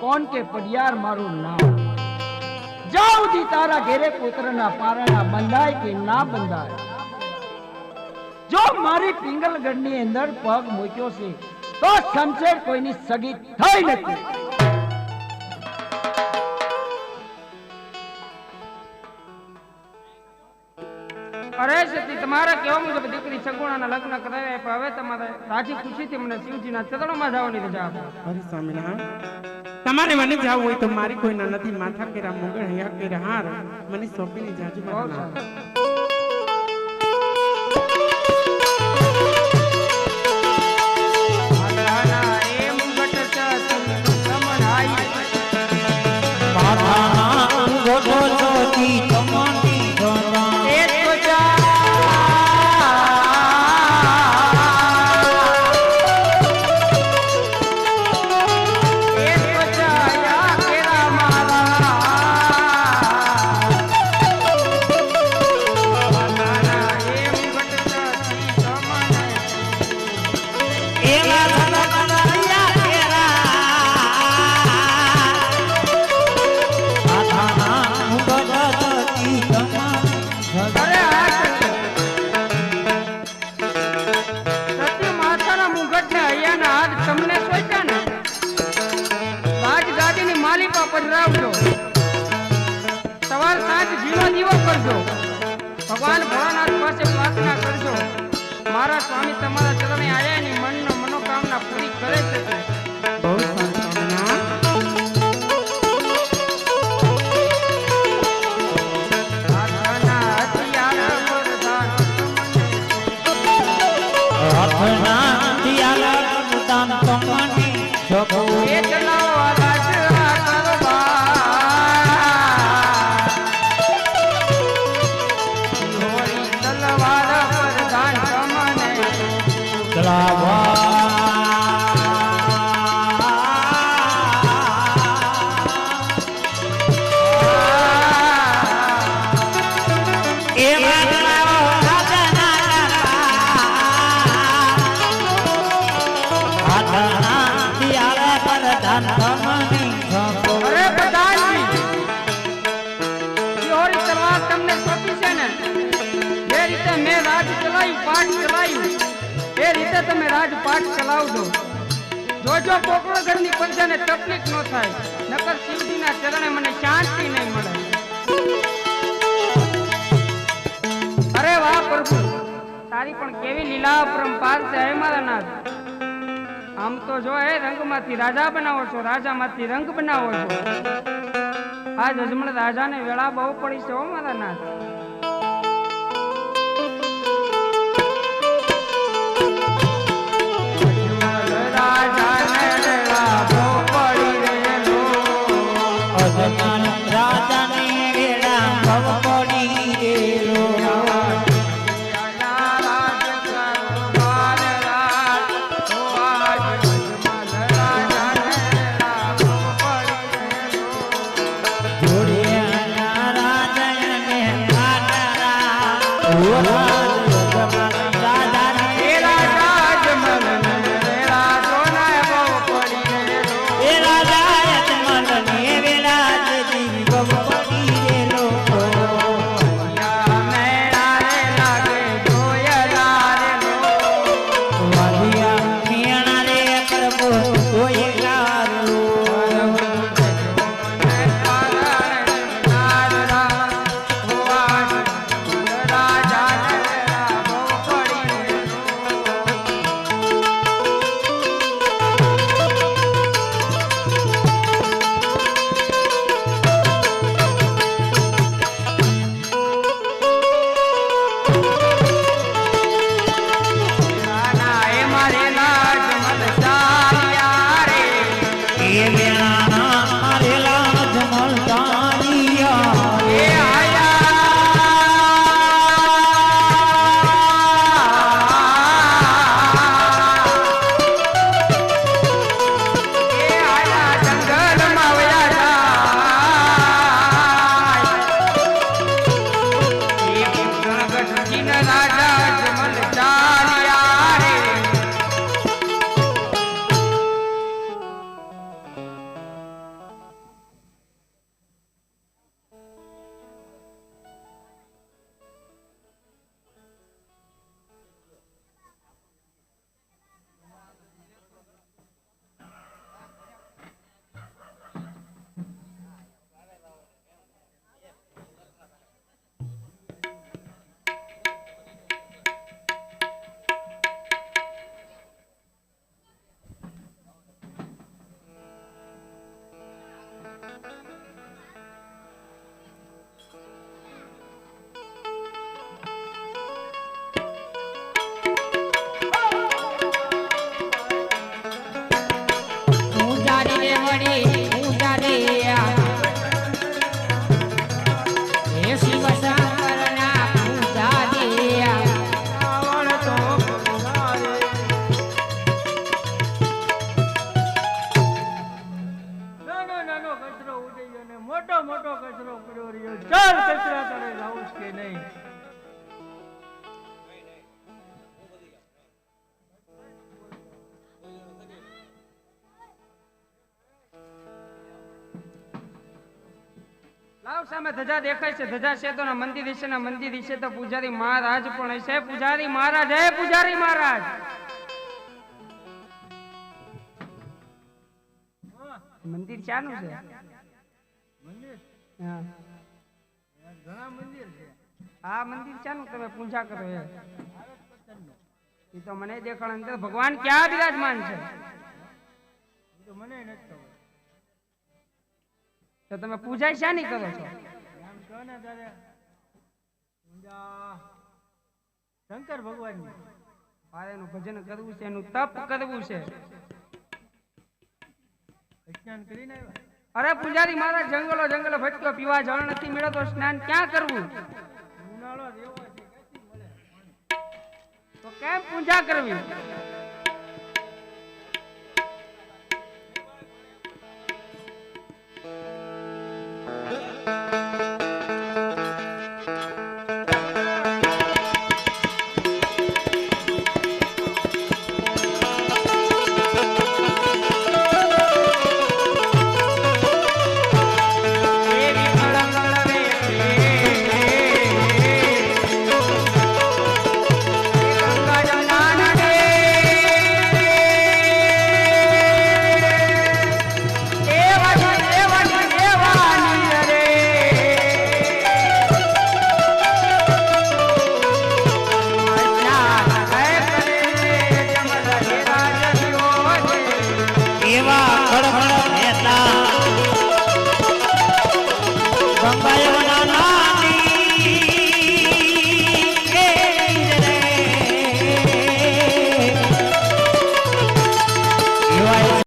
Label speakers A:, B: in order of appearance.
A: કોણ કે પડિયાર મારું નામ જાઉથી તારા ઘેરે પુત્રના પારણા બંધાય કે ના બંધાય જો મારી પિંગલગઢની અંદર પગ મૂક્યો છે તો શમશેર કોઈની સગી થઈ નથી
B: અરે સતી તમારા કેવા મુજબ દીકરી સગુણાના લગ્ન કરાવ્યા પણ હવે તમારે રાજી ખુશીથી મને શિવજીના ચરણોમાં જવાની રજા આપો.
C: હરે સ્વામિનારાયણ તમારે મને જાવું હોય તો મારી કોઈના નથી માથા કેરા મોગળ હૈયા કેરા હાર મને સોંપીને જાજુ બાપના
B: સવાર સાંજ જીવો દીવો કરજો ભગવાન ભોળાનાથ પાસે પ્રાર્થના કરજો મારા સ્વામી તમારા ચરણે આયા ની મનનો મનોકામના પૂરી કરે છે.
C: બહુ
B: તમે રાજપાટ ચલાવજો જોજો પોકળગઢની પ્રજાને તકલીફ ન થાય નકર શિવજીના ચરણે મને શાંતિ નહીં મળે. અરે વાહ પ્રભુ તારી પણ કેવી લીલા પરંપાર છે હે મારા નાથ. આમ તો જો એ રંગમાંથી રાજા બનાવો છો રાજામાંથી રંગ બનાવો છો. આજ અજમલ રાજાને વેળા બહુ પડી છે હો મારા નાથ.
A: કચરો ઉડી ગયો ને મોટો મોટો કચરો પડ્યો રહ્યો. ચાલ કચરા તારે લાવું છે કે નહીં?
B: લાવ સામે ધજા દેખાય છે. ધજા છે તો મંદિર વિશે ના મંદિર વિશે તો પૂજારી મહારાજ પણ હશે. પૂજારી મહારાજ હે પૂજારી મહારાજ. મંદિર ક્યાંનું છે?
A: મંદિર
B: હા
A: ઘણા મંદિર છે.
B: આ મંદિર ક્યાંનું તમે પૂજા કરો એ? એ તો મને દેખાડ. ભગવાન ક્યાં બિરાજમાન છે?
A: તો મને નથી ખબર.
B: તો તમે પૂજા શાની કરો છો?
A: આમ કહો ને તારે શંકર ભગવાન
B: મારે એનું ભજન કરવું છે, એનું તપ કરવું છે.
A: સ્નાન કરીને આવ્યા?
B: અરે પૂજારી મારા જંગલો જંગલો ભટક્યો, પીવા જળ નથી મળતો, સ્નાન ક્યાં કરવું?
A: ઉનાળો એવો છે ક્યાંથી મળે?
B: તો કેમ પૂજા કરવી?
D: ગંગા યમુના